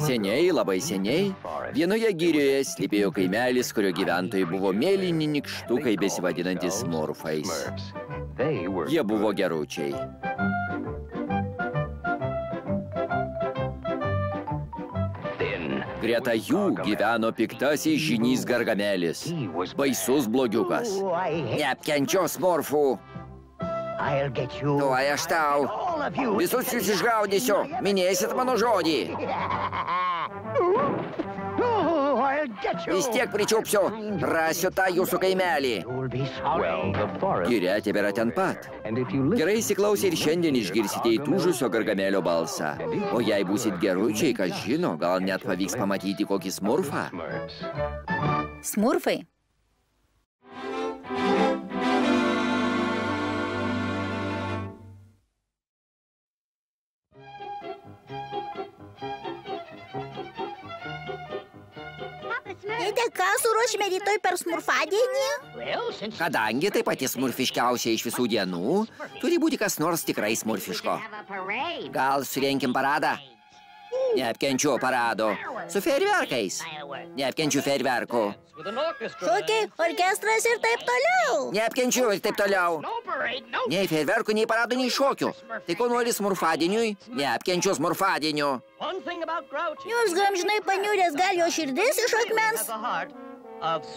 Seniai, labai seniai, vienoje girioje slypėjo kaimelis, kurio gyventojai buvo mėlyni nykštukai besivadinantys smurfais. Jie buvo geručiai. Greta jų gyveno piktasis žynys Gargamelis, baisus blogiukas. Neapkenčiau smurfų. Tuoj aš tau. Visus jūs išgaudysiu. Minėsit mano žodį. Vis tiek pričiupsiu. Rasiu tą jūsų kaimelį. Giria tebėra ten pat. Gerai įsiklausę ir šiandien išgirsite įtūžusio Gargamelio balsą. O jei būsit geručiai, kas žino, gal net pavyks pamatyti kokį smurfą. Smurfai. Tėte, ką suruošime rytoj per smurfadienį? Kadangi tai pati smurfiškiausia iš visų dienų, turi būti kas nors tikrai smurfiško. Gal surenkim paradą? Neapkenčiu parado. Su fejerverkais. Neapkenčiu fejerverkų. Šokiai, orkestras ir taip toliau. Neapkenčiu ir taip toliau. Nei fejerverkų, nei paradų, nei šokių. Tai ko nori smurfadieniui? Neapkenčiu smurfadienių. Jūs gamžinai paniurės, gal jo širdis iš akmens?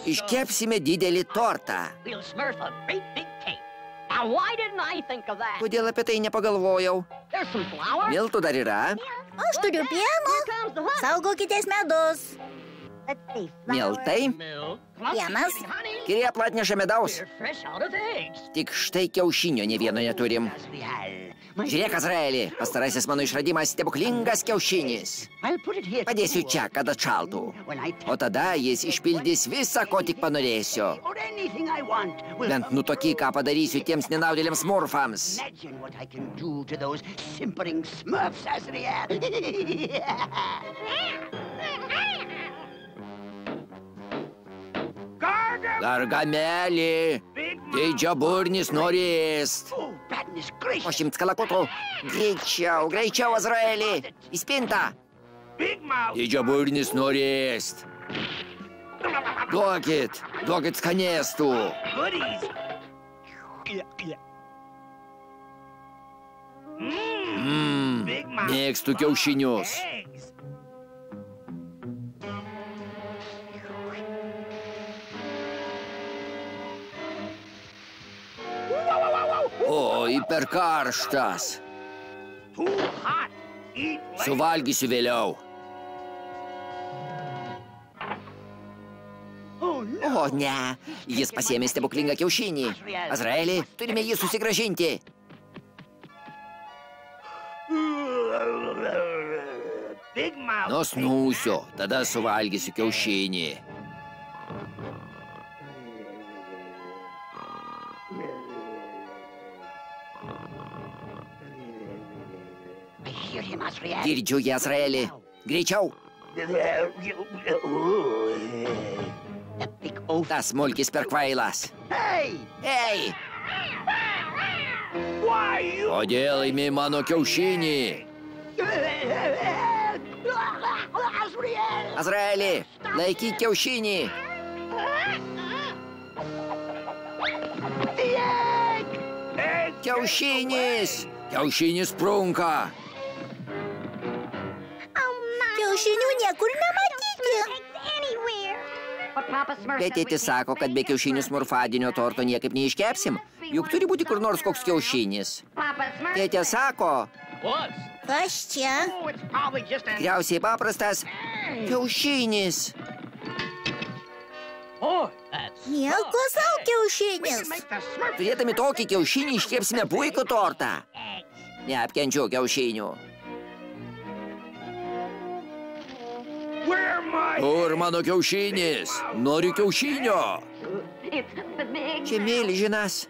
Iškepsime didelį tortą. Kodėl apie tai nepagalvojau? Miltų dar yra? Aš turiu pieno. Saugokitės medus. Miltai? Pienas. Kirėp atneša medaus. Tik štai kiaušinio nė vieno neturim. Žiūrėk, Azraeli, pastarasis mano išradimas stebuklingas kiaušinis. Padėsiu čia, kad atšaltų. O tada jis išpildys visą, ko tik panorėsiu. Bent nutoky, ką padarysiu tiems nenaudėliams smurfams. Gargameli, didžiaburnis nori ėst. Po 100 kalakutų. Greičiau, greičiau, Azraeli. Į spintą. Didžiaburnis nori ėst. Duokit skanėstų. Mėgstu kiaušinius. Oi, per karštas. Suvalgysiu vėliau. O, ne. Jis pasiėmė stebuklingą kiaušinį. Azraeli, turime jį susigrąžinti. Nusnūsiu, tada suvalgysiu kiaušinį. Girdžiu jį, Azraeli. Greičiau. Tas smulkis per kvailas. Ei! Kodėl imi mano kiaušinį? Azraeli, laikyk kiaušinį. Kiaušinis! Kiaušinis sprunka. Kiaušinių niekur nematyti. Bet tėtis sako, kad be kiaušinių smurfadienio torto niekaip neiškepsim. Juk turi būti kur nors koks kiaušinis. Tėtė sako... Kas čia? Tikriausiai paprastas kiaušinis. Nieko savo kiaušinis. Turėdami tokį kiaušinį iškepsime puikų tortą. Neapkenčiu kiaušinių. Kur mano kiaušinis? Noriu kiaušinio. Čia milžinas.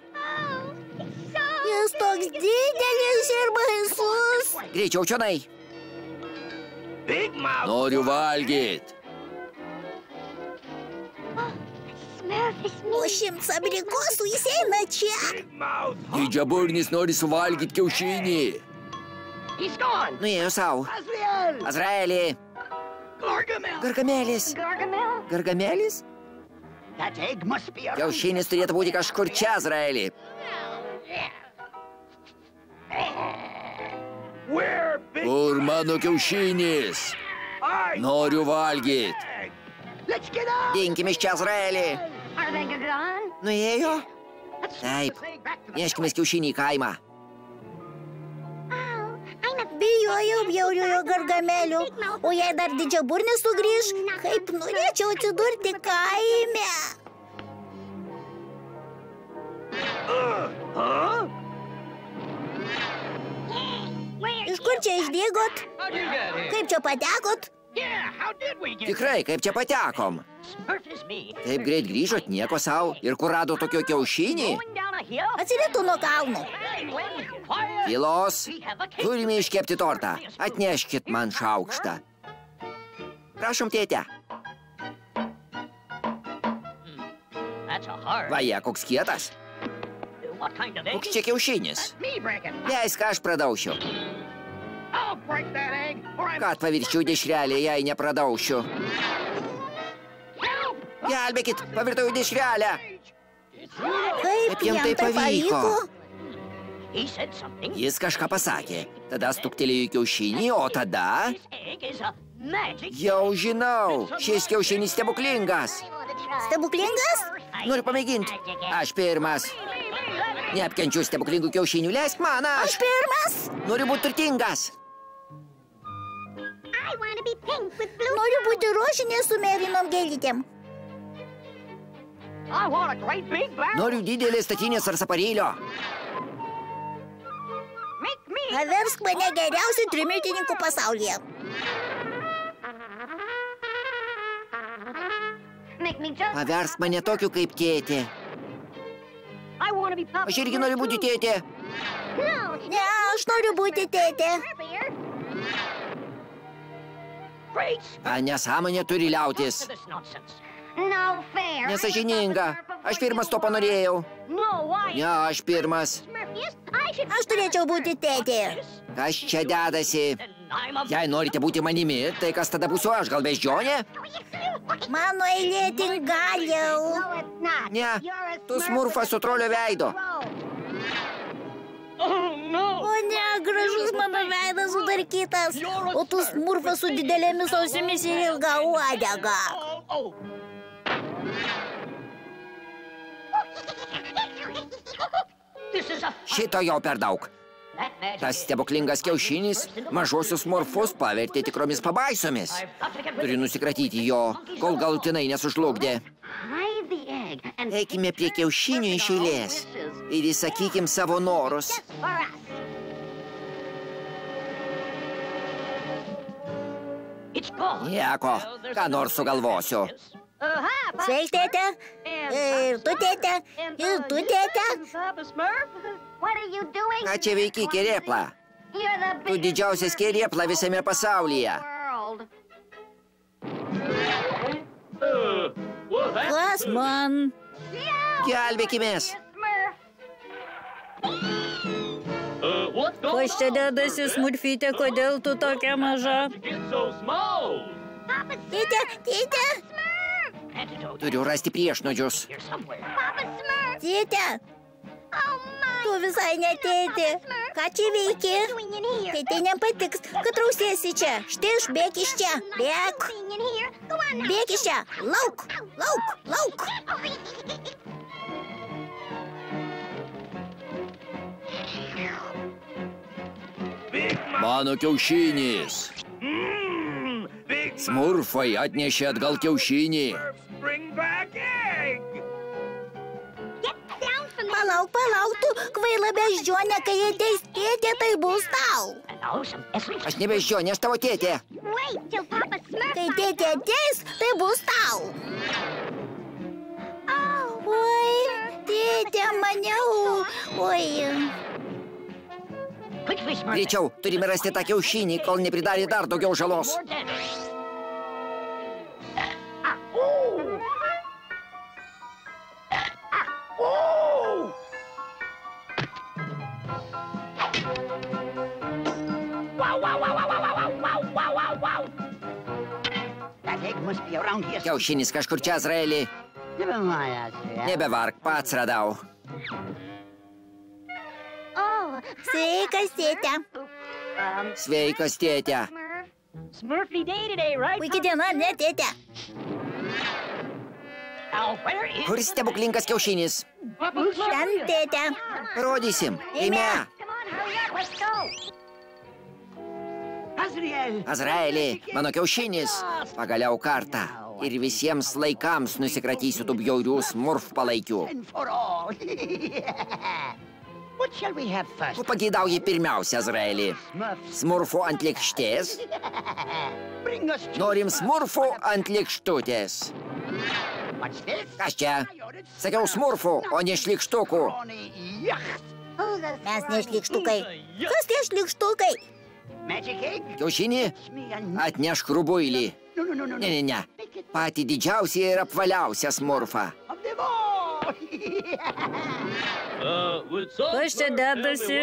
Jis toks didelis ir baisus. Greičiau čionai. Noriu valgyt. Po 100 abrikosų jis eina čia. Didžiaburnis nori suvalgyti kiaušinį. Nuėjo savo. Azraelį. Gargamelis. Gargamelis? Kiaušinis turėtų būti kažkur čia, Azraelį. Kur mano kiaušinis? Noriu valgyti. Dinkim iš čia, Azraelį. Nuėjo? Taip. Neškimės kiaušinį į kaimą. Bijojau bjauriojo Gargamelio. O jei dar didžiaburnis sugrįž, kaip norėčiau atsidurti kaime. Iš kur čia išdygot? Kaip čia patekot? Tikrai, kaip čia patekom? Taip greit grįžot, nieko savo. Ir kur rado tokio kiaušinį? Atsiritų nuo kalnų. Pilos, turime iškepti tortą. Atneškit man šaukštą. Prašom, tėte. Vaje, koks kietas. Koks čia kiaušinis? Leisk, aš pradaušiu. Kad pavirčiau dešrelę, jei nepradaušiu. Gelbėkit, pavirtau dešrelę. Kaip jam tai pavyko? Jis kažką pasakė. Tada stuktelėjo į kiaušinį, o tada... Jau žinau, šis kiaušinis stebuklingas. Stebuklingas? Noriu pamėginti. Aš pirmas. Neapkenčiu stebuklingų kiaušinių, leisk man aš. Aš pirmas. Noriu būti turtingas. Noriu būti rožinė su mėlynom gėlytėm. Noriu didelės statinės ar saparėlio. Paversk mane geriausiu trimitininku pasaulyje. Paversk mane tokiu kaip tėtė. Aš irgi noriu būti tėtė. Ne, aš noriu būti tėtė. A nesąmonė turi liautis. Nesąžininga. Aš pirmas to panorėjau. Ne, aš pirmas. Aš turėčiau būti tėtė. Kas čia dedasi? Jei norite būti manimi, tai kas tada būsiu aš, gal beždžionė? Mano eilė tik galiau. Ne, tu smurfas su trolio veido. O ne, gražus mano veidas sudarkytas. O tu smurfas su didelėmis ausimis ir ilga uodega. Šito jau per daug. Tas stebuklingas kiaušinis mažosius morfus pavertė tikromis pabaisomis. Turiu nusikratyti jo, kol galutinai nesužlugdė. Eikime prie kiaušinių iš eilės ir įsakykim savo norus. Nieko, ką nors sugalvosiu. Sveik, tėte. Ir tu, tėte. Ir tu, tėte. Ką čia veiki, kerėpla? Tu didžiausias kerėpla visame pasaulyje. Kas man? Gelbėkimės. Kas čia dedasi, smurfytė, kodėl tu tokia maža? Tėte, tėte. Turiu rasti priešnuodžius. Tėte. Tu visai ne tėtė. Ką čia veiki? Tėtė nepatiks, kad rausiesi čia. Štai išbėk iš čia. Bėk. Bėk iš čia. Lauk, lauk, lauk. Mano kiaušinis. Smurfai atnešė atgal kiaušinį. Palauk, palauk, tu kvaila beždžionė, kai ateis tėtė, tai bus tau. Aš ne beždžionė, aš tavo tėtė. Kai tėtė ateis, tai bus tau. Oi, tėtė, maniau. Oi. Greičiau, turime rasti tą kiaušinį, kol nepridarė dar daugiau žalos. Kiaušinis kažkur čia, Azraeli. Nebevark, pats radau. Sveikas, tėte. Sveikas, tėte. Puikia diena, ne, tėte? Kur stebuklingas kiaušinis? Ten, tėte. Rodysim. Eime. Azraeli, mano kiaušinis. Pagaliau kartą. Ir visiems laikams nusikratysiu tų bjaurių smurf palaikių. Ko pageidauji pirmiausia, Azraeli? Smurfų ant lėkštės? Norim smurfų ant lėkštutės. Kas čia? Sakiau smurfų, o ne šlikštukų. Mes ne šlikštukai. Kas tie šlikštukai? Kiaušinį? Atnešk rubuilį. Ne. Patį didžiausią ir apvaliausią smurfą. Kas čia dedasi?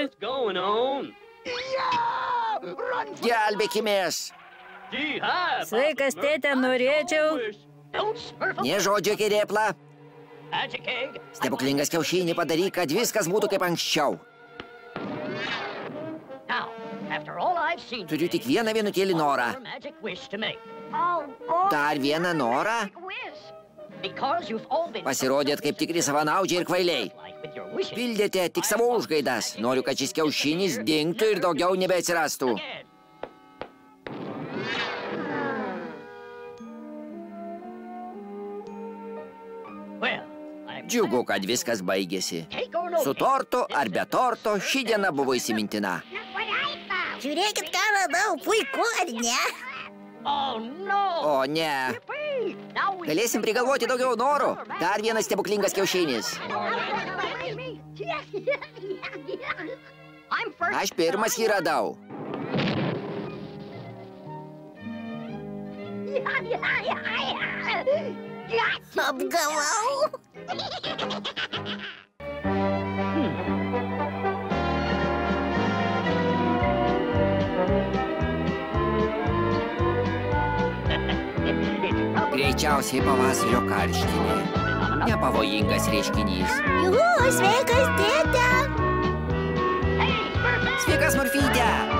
Gelbėkimės. Sveikas, tėte, norėčiau. Nė žodžio, kirėpla. Stebuklingas kiaušinį padaryk, kad viskas būtų kaip anksčiau. Turiu tik vieną vienutėlį norą. Dar vieną norą? Pasirodėt kaip tikri savanaudžiai ir kvailiai. Pildėte tik savo užgaidas. Noriu, kad šis kiaušinis dingtų ir daugiau nebeatsirastų. Džiugu, kad viskas baigėsi. Su tortu ar be torto ši diena buvo įsimintina. Žiūrėkit, ką radau. Puiku, ar ne? O ne. Galėsim prigalvoti daugiau norų. Dar vienas stebuklingas kiaušinis. Aš pirmas jį radau. Apgavau. Greičiausiai pavasario karštinė. Nepavojingas reiškinys. Juhu, sveikas, tėte. Sveikas, Murfyte.